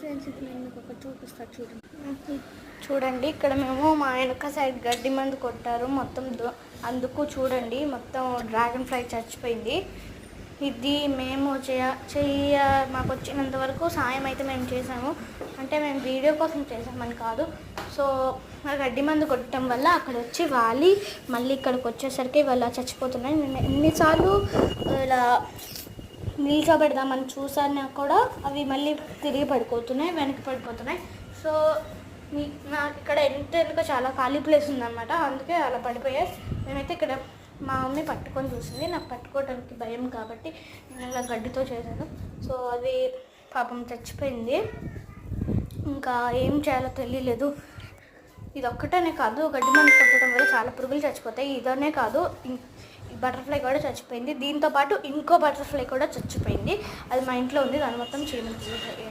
Friends ఇప్పుడు నేను మీకు ఒకటి చూపిస్తా చూడండి. చూడండి ఇక్కడ మేము మా వెనక సైడ్ గడ్డి మందు కొట్టారు మొత్తం అందుకు చూడండి మొత్తం డ్రాగన్ ఫ్లై చచ్చిపోయింది. ఇది మేము మాకు వచ్చినంత వరకు సాయం అయితే మేము చేసాము. అంటే మేము వీడియో కోసం చేసామని కాదు. సో గడ్డి మందు కొట్టడం వల్ల అక్కడ వచ్చి వాలి మళ్ళీ ఇక్కడికి వచ్చేసరికి వాళ్ళు చచ్చిపోతున్నాయి. నేను ఎన్నిసార్లు ఇలా నిల్చోబెడదామని చూసాను కూడా అవి మళ్ళీ తిరిగి పడిపోతున్నాయి, వెనక్కి పడిపోతున్నాయి. సో నాకు ఇక్కడ వెనుక చాలా ఖాళీ ప్లేస్ ఉందన్నమాట, అందుకే అలా పడిపోయాయి. మేమైతే ఇక్కడ మా మమ్మీ పట్టుకొని చూసింది, నాకు పట్టుకోవడానికి భయం కాబట్టి నేను ఇలా గడ్డితో చేశాను. సో అది పాపం చచ్చిపోయింది. ఇంకా ఏం చేయాలో తెలియలేదు. ఇది ఒక్కటనే కాదు, గడ్డి మందు కొట్టడం వల్ల చాలా పురుగులు చచ్చిపోతాయి. ఇదనే కాదు, బటర్ఫ్లై కూడా చచ్చిపోయింది. దీంతోపాటు ఇంకో బటర్ఫ్లై కూడా చచ్చిపోయింది. అది మా ఇంట్లో ఉంది, దాని మొత్తం చీమలు